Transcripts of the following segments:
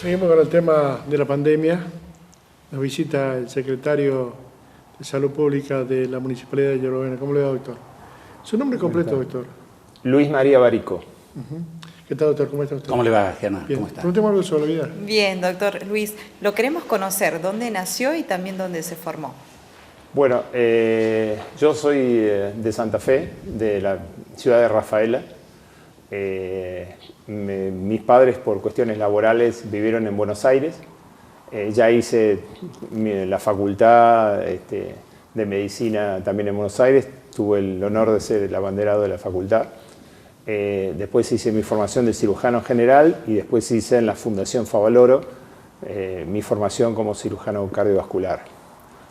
Seguimos con el tema de la pandemia. Nos visita el secretario de Salud Pública de la Municipalidad de Yerba Buena. ¿Cómo le va, doctor? Su nombre completo, doctor. Luis María Barico. ¿Qué tal, doctor? ¿Cómo está usted? ¿Cómo le va, Germán? Bien. ¿Cómo está? Preguntemos algo sobre la vida. Bien, doctor Luis. Lo queremos conocer. ¿Dónde nació y también dónde se formó? Bueno, yo soy de Santa Fe, de la ciudad de Rafaela. Mis padres, por cuestiones laborales, vivieron en Buenos Aires. Ya hice la facultad de medicina también en Buenos Aires. Tuve el honor de ser el abanderado de la facultad. Después hice mi formación de cirujano general y después hice en la Fundación Favaloro mi formación como cirujano cardiovascular.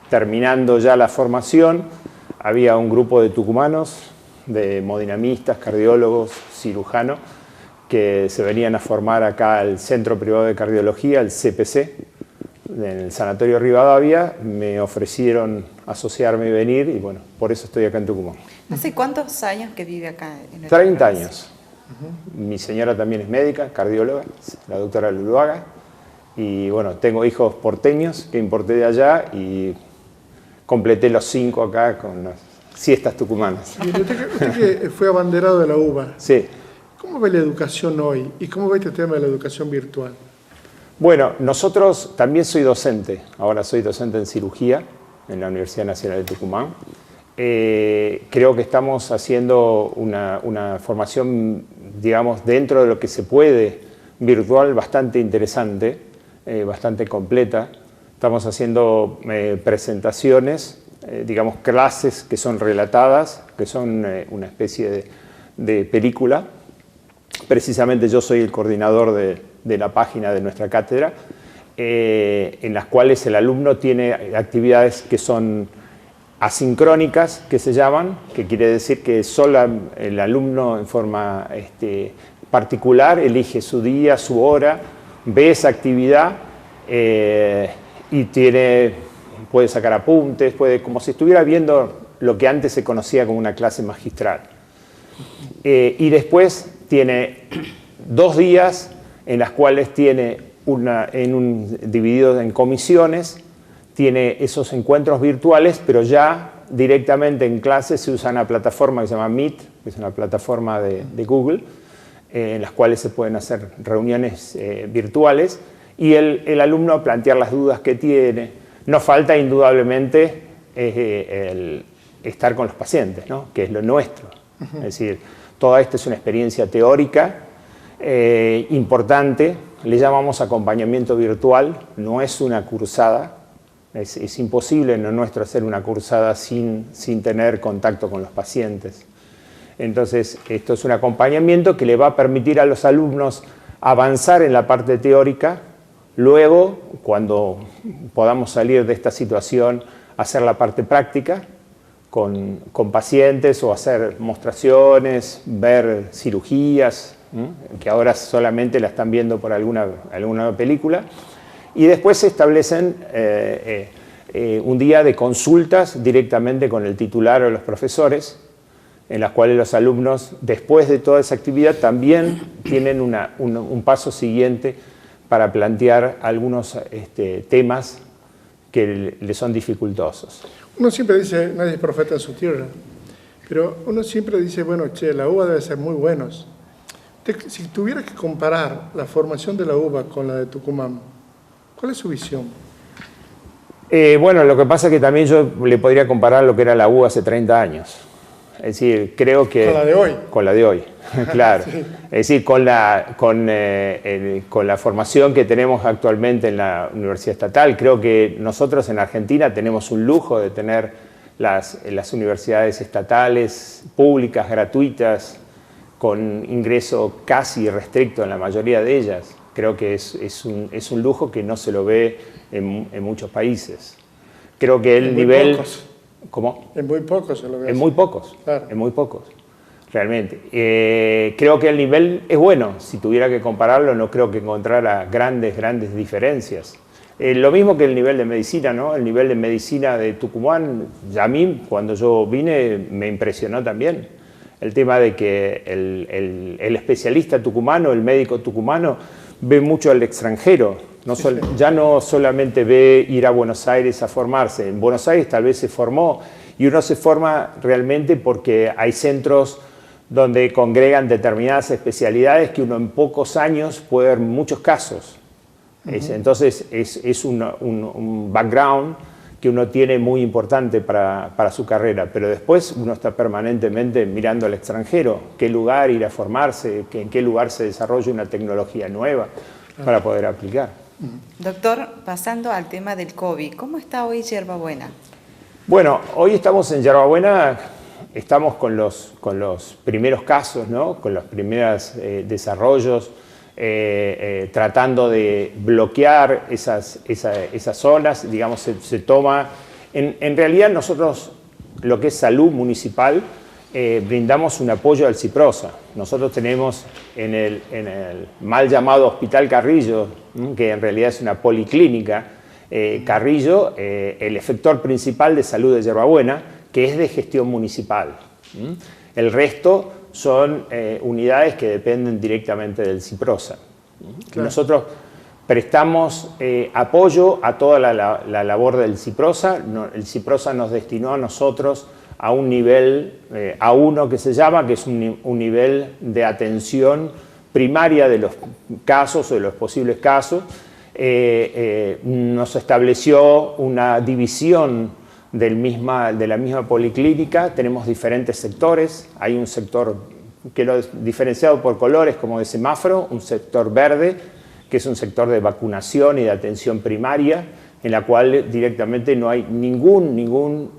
Terminando ya la formación, había un grupo de tucumanos, de hemodinamistas, cardiólogos, cirujanos, que se venían a formar acá al Centro Privado de Cardiología, el CPC, en el Sanatorio Rivadavia. Me ofrecieron asociarme y venir, y bueno, por eso estoy acá en Tucumán. ¿Hace cuántos años que vive acá en el 30 país? años. Mi señora también es médica, cardióloga, la doctora Luluaga. Y bueno, tengo hijos porteños que importé de allá y completé los 5 acá con las siestas tucumanas. Bien, usted que fue abanderado de la UBA, Sí. ¿cómo ve la educación hoy y cómo ve este tema de la educación virtual? Bueno, nosotros, también soy docente, ahora soy docente en cirugía en la Universidad Nacional de Tucumán. Creo que estamos haciendo una formación, digamos, dentro de lo que se puede, virtual, bastante interesante, bastante completa. Estamos haciendo presentaciones, digamos, clases que son relatadas, que son una especie de película. Precisamente yo soy el coordinador de la página de nuestra cátedra, en las cuales el alumno tiene actividades que son asincrónicas, que se llaman, que quiere decir que solo el alumno en forma particular elige su día, su hora, ve esa actividad y puede sacar apuntes, como si estuviera viendo lo que antes se conocía como una clase magistral. Y después tiene 2 días en las cuales tiene dividido en comisiones, tiene esos encuentros virtuales, pero ya directamente en clase se usa una plataforma que se llama Meet, que es una plataforma de Google, en las cuales se pueden hacer reuniones virtuales y el alumno plantear las dudas que tiene. No falta indudablemente el estar con los pacientes, ¿no? Que es lo nuestro. Es decir, toda esta es una experiencia teórica importante, le llamamos acompañamiento virtual, no es una cursada, es imposible en lo nuestro hacer una cursada sin tener contacto con los pacientes. Entonces, esto es un acompañamiento que le va a permitir a los alumnos avanzar en la parte teórica, luego, cuando podamos salir de esta situación, hacer la parte práctica con pacientes o hacer mostraciones, ver cirugías, que ahora solamente la están viendo por alguna película, y después se establecen un día de consultas directamente con el titular o los profesores, en las cuales los alumnos, después de toda esa actividad, también tienen un paso siguiente para plantear algunos temas que le son dificultosos. Uno siempre dice, nadie es profeta en su tierra, pero uno siempre dice, bueno, che, la UBA debe ser muy buenos. Si tuviera que comparar la formación de la UBA con la de Tucumán, ¿cuál es su visión? Bueno, lo que pasa es que también yo le podría comparar lo que era la UBA hace 30 años. Es decir, creo que... ¿Con la de hoy? Con la de hoy, claro. Sí. Es decir, con la formación que tenemos actualmente en la Universidad Estatal, creo que nosotros en Argentina tenemos un lujo de tener las universidades estatales, públicas, gratuitas, con ingreso casi restricto en la mayoría de ellas. Creo que es un lujo que no se lo ve en muchos países. Creo que el nivel... Pocos. ¿Cómo? En muy pocos se lo ve. En muy pocos, claro. En muy pocos, realmente. Creo que el nivel es bueno. Si tuviera que compararlo, no creo que encontrara grandes diferencias. Lo mismo que el nivel de medicina, ¿no? El nivel de medicina de Tucumán, ya a mí, cuando yo vine, me impresionó también. El tema de que el especialista tucumano, el médico tucumano, ve mucho al extranjero. Ya no solamente ve ir a Buenos Aires a formarse. En Buenos Aires tal vez se formó, y uno se forma realmente porque hay centros donde congregan determinadas especialidades que uno en pocos años puede ver muchos casos. Entonces es un background que uno tiene muy importante para su carrera, pero después uno está permanentemente mirando al extranjero, qué lugar ir a formarse, en qué lugar se desarrolla una tecnología nueva para poder aplicar. Doctor, pasando al tema del COVID, ¿cómo está hoy Yerba Buena? Bueno, hoy estamos en Yerba Buena, estamos con los primeros casos, ¿no? Con los primeros desarrollos, tratando de bloquear esas zonas, digamos, se toma. En realidad nosotros, lo que es salud municipal, brindamos un apoyo al Ciprosa. Nosotros tenemos en el mal llamado Hospital Carrillo, que en realidad es una policlínica, Carrillo, el efector principal de salud de Yerba Buena, que es de gestión municipal. El resto son unidades que dependen directamente del Ciprosa. Claro. Nosotros prestamos apoyo a toda la labor del Ciprosa. El Ciprosa nos destinó a nosotros a un nivel A1 que se llama, que es un nivel de atención primaria de los casos o de los posibles casos. Nos estableció una división de la misma policlínica. Tenemos diferentes sectores. Hay un sector que lo he diferenciado por colores como de semáforo, un sector verde, que es un sector de vacunación y de atención primaria, en la cual directamente no hay ninguna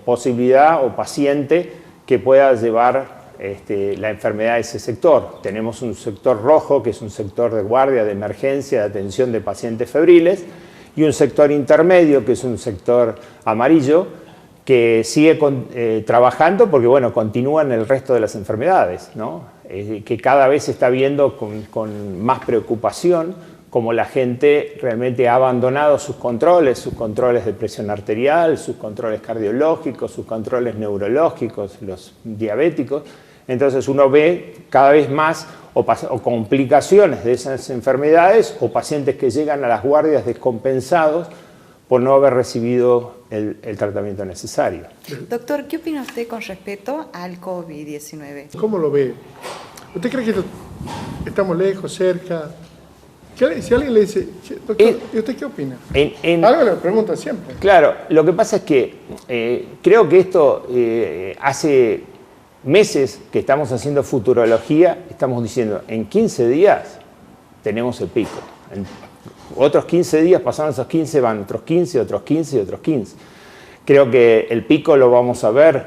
posibilidad o paciente que pueda llevar la enfermedad a ese sector. Tenemos un sector rojo, que es un sector de guardia, de emergencia, de atención de pacientes febriles, y un sector intermedio, que es un sector amarillo, que sigue trabajando porque, bueno, continúan el resto de las enfermedades, ¿no? Que cada vez se está viendo con más preocupación como la gente realmente ha abandonado sus controles de presión arterial, sus controles cardiológicos, sus controles neurológicos, los diabéticos. Entonces uno ve cada vez más o complicaciones de esas enfermedades o pacientes que llegan a las guardias descompensados por no haber recibido el tratamiento necesario. Doctor, ¿qué opina usted con respecto al COVID-19? ¿Cómo lo ve? ¿Usted cree que estamos lejos, cerca? Si alguien le dice, doctor, ¿y usted qué opina? Algo le pregunta siempre. Claro, lo que pasa es que creo que esto hace meses que estamos haciendo futurología, estamos diciendo, en 15 días tenemos el pico. En otros 15 días, pasaron esos 15, van otros 15, otros 15 y otros 15. Creo que el pico lo vamos a ver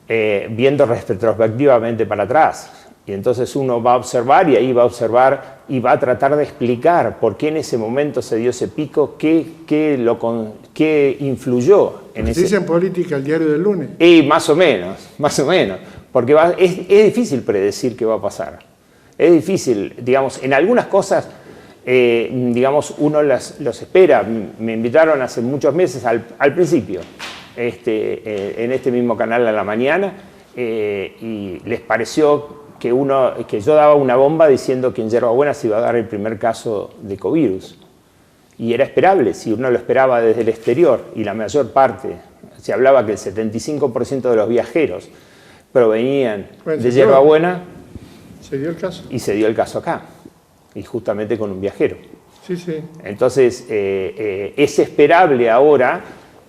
viendo retrospectivamente para atrás. Y entonces uno va a observar y ahí va a observar y va a tratar de explicar por qué en ese momento se dio ese pico, qué influyó en ese... Se dice en política el diario del lunes. Y más o menos, porque es difícil predecir qué va a pasar. Es difícil, digamos, en algunas cosas, digamos, uno los espera. Me invitaron hace muchos meses, al principio, en este mismo canal a la mañana, y les pareció que yo daba una bomba diciendo que en Yerba Buena se iba a dar el primer caso de covirus. Y era esperable, si uno lo esperaba desde el exterior, y la mayor parte, se hablaba que el 75% de los viajeros provenían de Yerba Buena. Se dio el caso. Y se dio el caso acá, y justamente con un viajero. Sí, sí. Entonces, es esperable ahora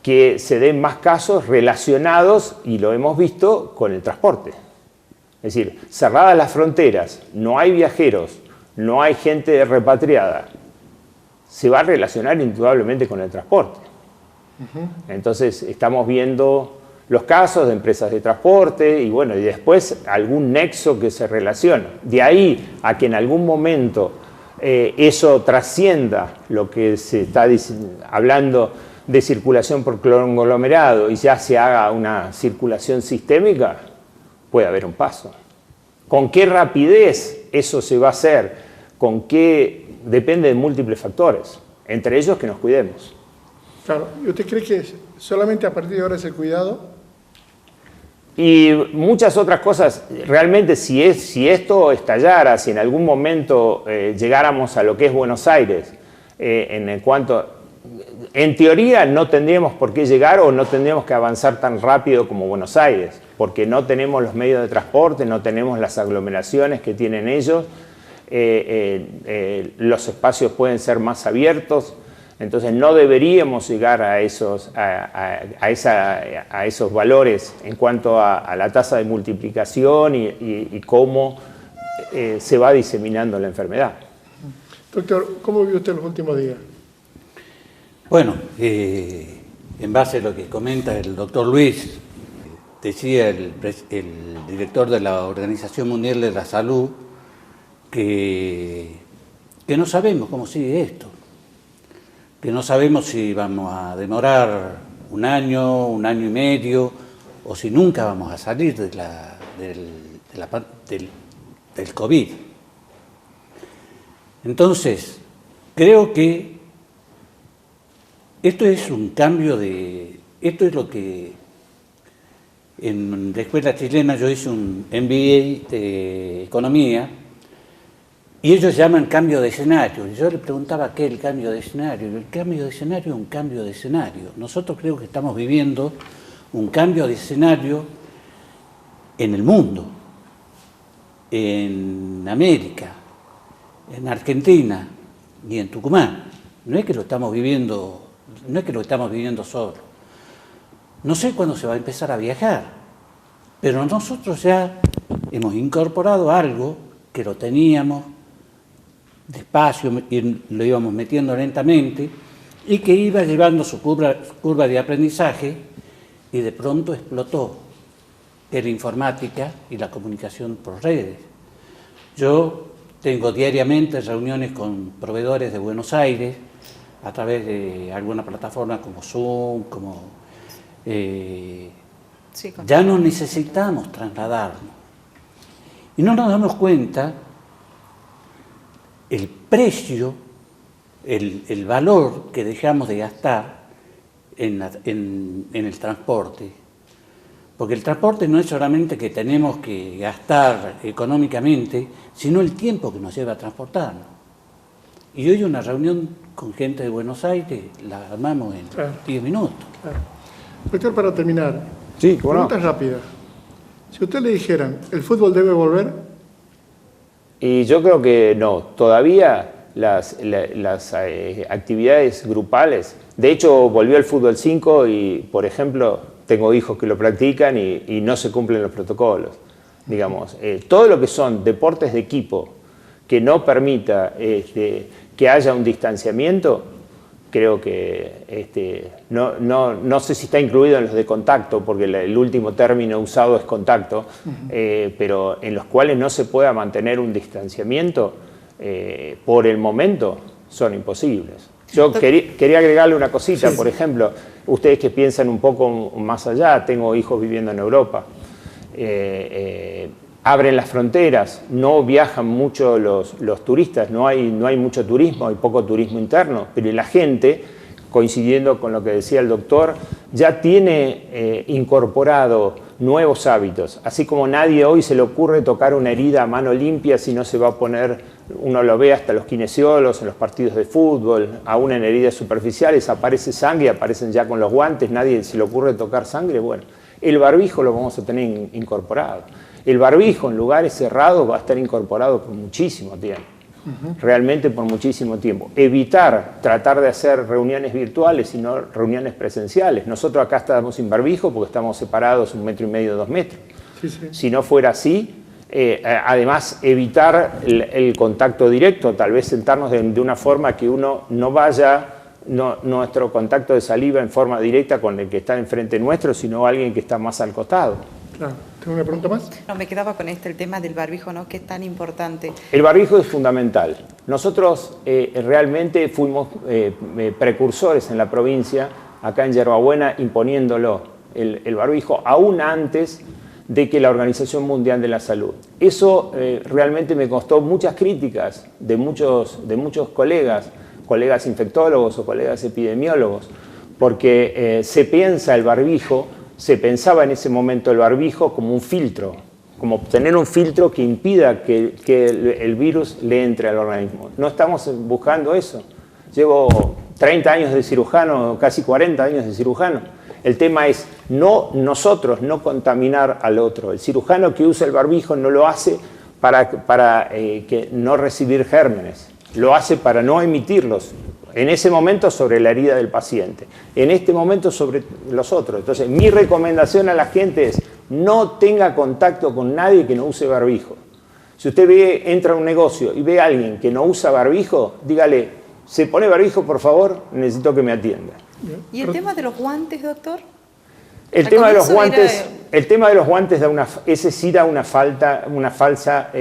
que se den más casos relacionados, y lo hemos visto, con el transporte. Es decir, cerradas las fronteras, no hay viajeros, no hay gente repatriada, se va a relacionar indudablemente con el transporte. Entonces, estamos viendo los casos de empresas de transporte y, bueno, y después algún nexo que se relaciona. De ahí a que en algún momento eso trascienda lo que se está hablando de circulación por conglomerado y ya se haga una circulación sistémica, puede haber un paso. ¿Con qué rapidez eso se va a hacer? ¿Con qué? Depende de múltiples factores, entre ellos que nos cuidemos. Claro, ¿y usted cree que solamente a partir de ahora es el cuidado? Y muchas otras cosas. Realmente, si esto estallara, si en algún momento llegáramos a lo que es Buenos Aires, en teoría no tendríamos por qué llegar o no tendríamos que avanzar tan rápido como Buenos Aires, porque no tenemos los medios de transporte, no tenemos las aglomeraciones que tienen ellos, los espacios pueden ser más abiertos, entonces no deberíamos llegar a esos valores en cuanto a la tasa de multiplicación y cómo se va diseminando la enfermedad. Doctor, ¿cómo vive usted los últimos días? Bueno, en base a lo que comenta el doctor Luis, decía el director de la Organización Mundial de la Salud que no sabemos cómo sigue esto, que no sabemos si vamos a demorar un año y medio, o si nunca vamos a salir del COVID. Entonces, creo que esto es un cambio esto es lo que en la escuela chilena yo hice un MBA de economía y ellos llaman cambio de escenario. Y yo le preguntaba qué es el cambio de escenario. El cambio de escenario es un cambio de escenario. Nosotros creo que estamos viviendo un cambio de escenario en el mundo, en América, en Argentina y en Tucumán. No es que lo estamos viviendo solo. No sé cuándo se va a empezar a viajar, pero nosotros ya hemos incorporado algo que lo teníamos despacio y lo íbamos metiendo lentamente y que iba llevando su curva de aprendizaje y de pronto explotó, que la informática y la comunicación por redes. Yo tengo diariamente reuniones con proveedores de Buenos Aires a través de alguna plataforma como Zoom, ya no necesitamos trasladarnos. Y no nos damos cuenta el precio, el valor que dejamos de gastar en el transporte. Porque el transporte no es solamente que tenemos que gastar económicamente, sino el tiempo que nos lleva a transportarnos. Y hoy una reunión con gente de Buenos Aires la armamos en 10 minutos. Claro. Doctor, para terminar, sí, ¿cómo no? Preguntas rápidas. Si a usted le dijeran, ¿el fútbol debe volver? Y yo creo que no, todavía las actividades grupales, de hecho volvió el fútbol 5 y, por ejemplo, tengo hijos que lo practican y no se cumplen los protocolos. Digamos, todo lo que son deportes de equipo que no permita que haya un distanciamiento, creo que no sé si está incluido en los de contacto, porque el último término usado es contacto, pero en los cuales no se pueda mantener un distanciamiento, por el momento son imposibles. Yo quería agregarle una cosita, por ejemplo, ustedes que piensan un poco más allá, tengo hijos viviendo en Europa, abren las fronteras, no viajan mucho los turistas, no hay mucho turismo, hay poco turismo interno, pero la gente, coincidiendo con lo que decía el doctor, ya tiene incorporado nuevos hábitos, así como nadie hoy se le ocurre tocar una herida a mano limpia si no se va a poner, uno lo ve hasta los kinesiólogos en los partidos de fútbol, aún en heridas superficiales aparece sangre, aparecen ya con los guantes, nadie se le ocurre tocar sangre, bueno, el barbijo lo vamos a tener incorporado. El barbijo en lugares cerrados va a estar incorporado por muchísimo tiempo, realmente por muchísimo tiempo. Tratar de hacer reuniones virtuales y no reuniones presenciales. Nosotros acá estamos sin barbijo porque estamos separados 1,5 metros, 2 metros. Sí, sí. Si no fuera así, además evitar el contacto directo, tal vez sentarnos de una forma que uno no vaya, nuestro contacto de saliva en forma directa con el que está enfrente nuestro, sino alguien que está más al costado. Claro. ¿Tengo una pregunta más? No, me quedaba con el tema del barbijo, ¿no? Que es tan importante. El barbijo es fundamental. Nosotros realmente fuimos precursores en la provincia, acá en Yerba Buena, imponiéndolo, el barbijo, aún antes de que la Organización Mundial de la Salud. Eso realmente me costó muchas críticas de muchos colegas infectólogos o colegas epidemiólogos, porque se piensa el barbijo se pensaba en ese momento el barbijo como un filtro, como tener un filtro que impida que el virus le entre al organismo. No estamos buscando eso. Llevo 30 años de cirujano, casi 40 años de cirujano. El tema es nosotros no contaminar al otro. El cirujano que usa el barbijo no lo hace para que no recibir gérmenes, lo hace para no emitirlos. En ese momento sobre la herida del paciente, en este momento sobre los otros. Entonces, mi recomendación a la gente es no tenga contacto con nadie que no use barbijo. Si usted entra a un negocio y ve a alguien que no usa barbijo, dígale, ¿se pone barbijo, por favor? Necesito que me atienda. ¿Y el tema de los guantes, doctor? El tema de los guantes ese sí da una falsa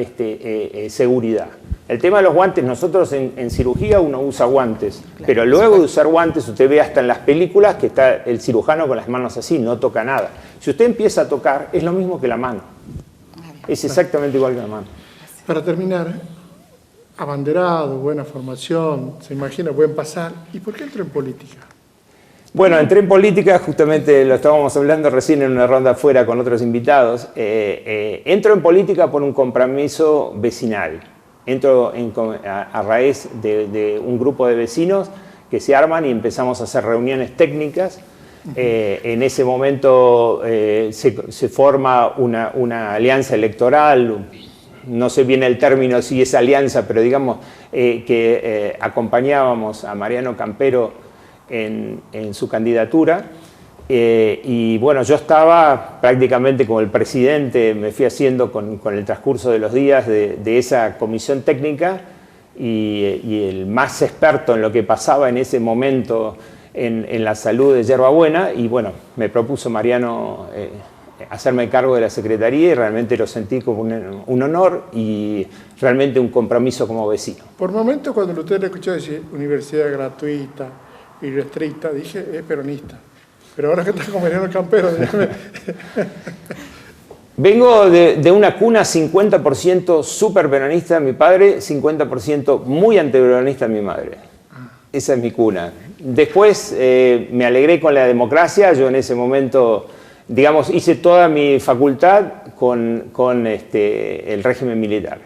seguridad. El tema de los guantes, nosotros en cirugía uno usa guantes, claro, pero luego de usar guantes, usted ve hasta en las películas que está el cirujano con las manos así, no toca nada. Si usted empieza a tocar, es lo mismo que la mano. Es exactamente igual que la mano. Para terminar, abanderado, buena formación, se imagina, buen pasar. ¿Y por qué entró en política? Bueno, entré en política, justamente lo estábamos hablando recién en una ronda afuera con otros invitados. Entro en política por un compromiso vecinal. Entro a raíz de un grupo de vecinos que se arman y empezamos a hacer reuniones técnicas. En ese momento se forma una alianza electoral, no sé bien el término si es alianza, pero digamos que acompañábamos a Mariano Campero en su candidatura. Y bueno, yo estaba prácticamente como el presidente, me fui haciendo con el transcurso de los días de esa comisión técnica y el más experto en lo que pasaba en ese momento en la salud de Yerba Buena. Y bueno, me propuso Mariano hacerme cargo de la secretaría y realmente lo sentí como un honor y realmente un compromiso como vecino. Por momentos, cuando usted le escuchó decir universidad gratuita y restricta, dije, es peronista. Pero ahora que está con Mariano Campero, dígame. Vengo de una cuna 50% súper peronista mi padre, 50% muy antiperonista mi madre. Esa es mi cuna. Después me alegré con la democracia. Yo en ese momento, digamos, hice toda mi facultad con el régimen militar.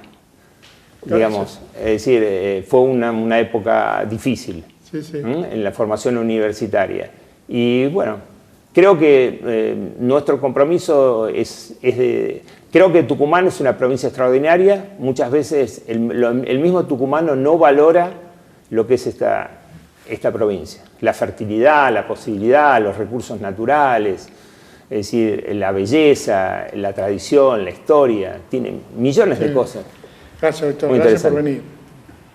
Digamos, es decir, fue una época difícil, sí, sí, en la formación universitaria. Y bueno, creo que nuestro compromiso creo que Tucumán es una provincia extraordinaria. Muchas veces el mismo tucumano no valora lo que es esta provincia. La fertilidad, la posibilidad, los recursos naturales, es decir, la belleza, la tradición, la historia. Tienen millones de cosas. Gracias, doctor. Gracias por venir.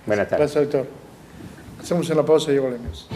Buenas tardes. Gracias, doctor. Hacemos una pausa y volvemos.